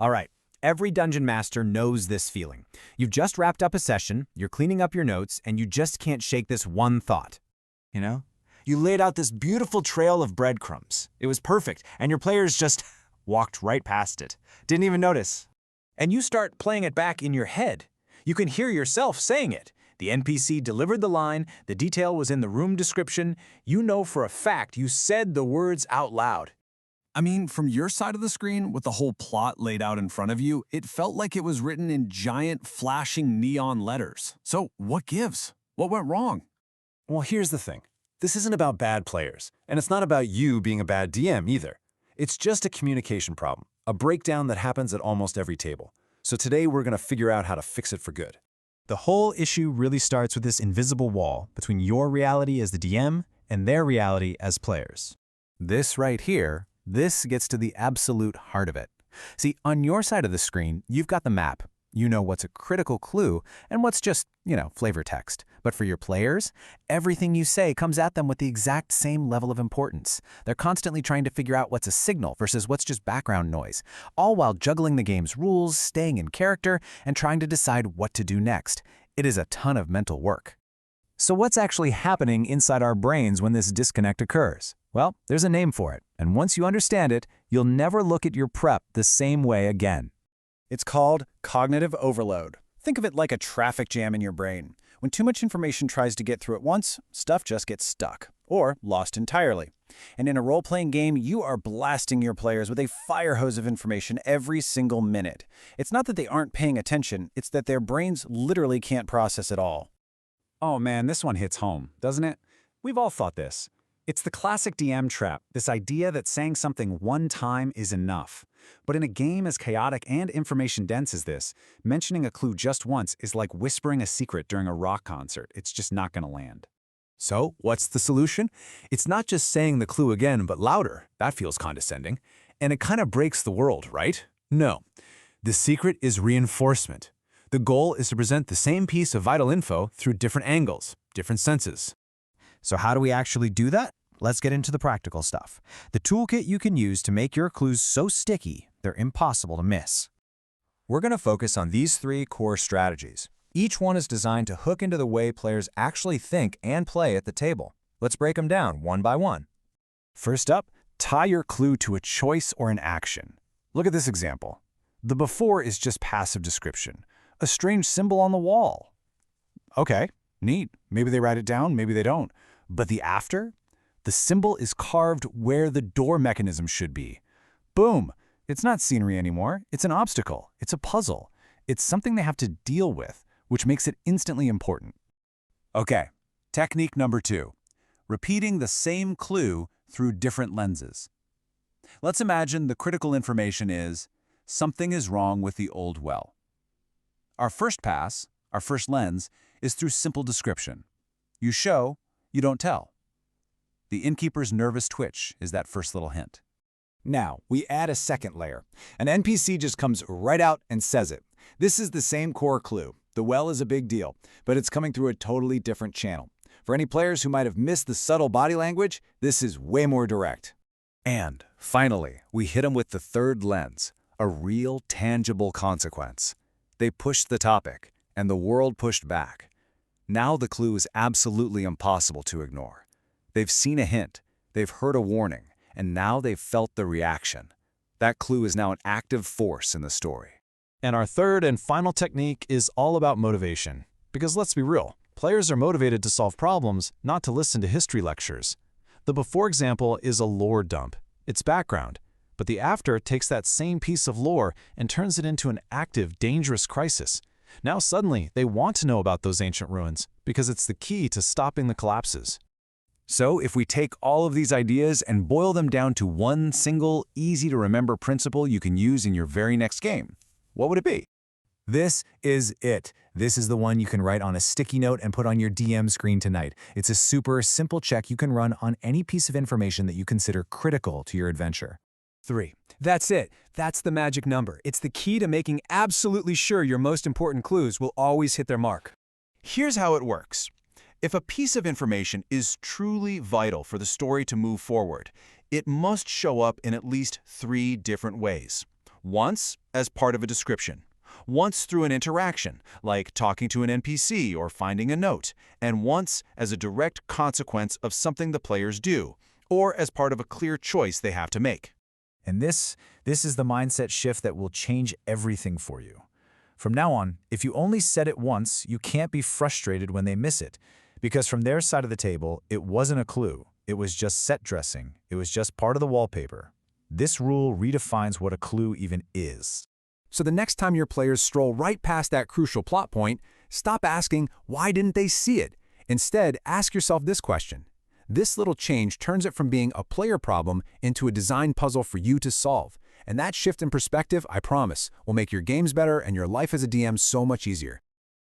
All right, every dungeon master knows this feeling. You've just wrapped up a session, you're cleaning up your notes, and you just can't shake this one thought. You know? You laid out this beautiful trail of breadcrumbs. It was perfect, and your players just walked right past it. Didn't even notice. And you start playing it back in your head. You can hear yourself saying it. The NPC delivered the line, the detail was in the room description. You know for a fact you said the words out loud. I mean, from your side of the screen, with the whole plot laid out in front of you, it felt like it was written in giant, flashing neon letters. So what gives? What went wrong? Well, here's the thing. This isn't about bad players, and it's not about you being a bad DM either. It's just a communication problem, a breakdown that happens at almost every table. So today we're going to figure out how to fix it for good. The whole issue really starts with this invisible wall between your reality as the DM and their reality as players. This right here, this gets to the absolute heart of it. See, on your side of the screen, you've got the map. You know what's a critical clue and what's just, flavor text. But for your players, everything you say comes at them with the exact same level of importance. They're constantly trying to figure out what's a signal versus what's just background noise, all while juggling the game's rules, staying in character, and trying to decide what to do next. It is a ton of mental work. So what's actually happening inside our brains when this disconnect occurs? Well, there's a name for it, and once you understand it, you'll never look at your prep the same way again. It's called cognitive overload. Think of it like a traffic jam in your brain. When too much information tries to get through at once, stuff just gets stuck, or lost entirely. And in a role-playing game, you are blasting your players with a fire hose of information every single minute. It's not that they aren't paying attention, it's that their brains literally can't process it all. Oh man, this one hits home, doesn't it? We've all thought this. It's the classic DM trap, this idea that saying something one time is enough. But in a game as chaotic and information-dense as this, mentioning a clue just once is like whispering a secret during a rock concert. It's just not going to land. So, what's the solution? It's not just saying the clue again, but louder. That feels condescending. And it kind of breaks the world, right? No. The secret is reinforcement. The goal is to present the same piece of vital info through different angles, different senses. So how do we actually do that? Let's get into the practical stuff. The toolkit you can use to make your clues so sticky, they're impossible to miss. We're going to focus on these 3 core strategies. Each one is designed to hook into the way players actually think and play at the table. Let's break them down one by one. First up, tie your clue to a choice or an action. Look at this example. The before is just passive description. A strange symbol on the wall. Okay, neat. Maybe they write it down, maybe they don't. But the after? The symbol is carved where the door mechanism should be. Boom! It's not scenery anymore. It's an obstacle. It's a puzzle. It's something they have to deal with, which makes it instantly important. Okay, technique number 2. Repeating the same clue through different lenses. Let's imagine the critical information is, something is wrong with the old well. Our first pass, our first lens, is through simple description. You show, you don't tell. The innkeeper's nervous twitch is that first little hint. Now, we add a second layer. An NPC just comes right out and says it. This is the same core clue. The well is a big deal, but it's coming through a totally different channel. For any players who might have missed the subtle body language, this is way more direct. And, finally, we hit them with the third lens, a real, tangible consequence. They pushed the topic, and the world pushed back. Now the clue is absolutely impossible to ignore. They've seen a hint, they've heard a warning, and now they've felt the reaction. That clue is now an active force in the story. And our third and final technique is all about motivation. Because let's be real, players are motivated to solve problems, not to listen to history lectures. The before example is a lore dump. It's background. But the after takes that same piece of lore and turns it into an active, dangerous crisis. Now suddenly, they want to know about those ancient ruins, because it's the key to stopping the collapses. So if we take all of these ideas and boil them down to one single, easy-to-remember principle you can use in your very next game, what would it be? This is it. This is the one you can write on a sticky note and put on your DM screen tonight. It's a super simple check you can run on any piece of information that you consider critical to your adventure. 3. That's it. That's the magic number. It's the key to making absolutely sure your most important clues will always hit their mark. Here's how it works. If a piece of information is truly vital for the story to move forward, it must show up in at least 3 different ways. Once as part of a description, once through an interaction, like talking to an NPC or finding a note, and once as a direct consequence of something the players do, or as part of a clear choice they have to make. And this is the mindset shift that will change everything for you. From now on, if you only set it once, you can't be frustrated when they miss it, because from their side of the table, it wasn't a clue. It was just set dressing. It was just part of the wallpaper. This rule redefines what a clue even is. So the next time your players stroll right past that crucial plot point, stop asking, why didn't they see it? Instead, ask yourself this question. This little change turns it from being a player problem into a design puzzle for you to solve. And that shift in perspective, I promise, will make your games better and your life as a DM so much easier.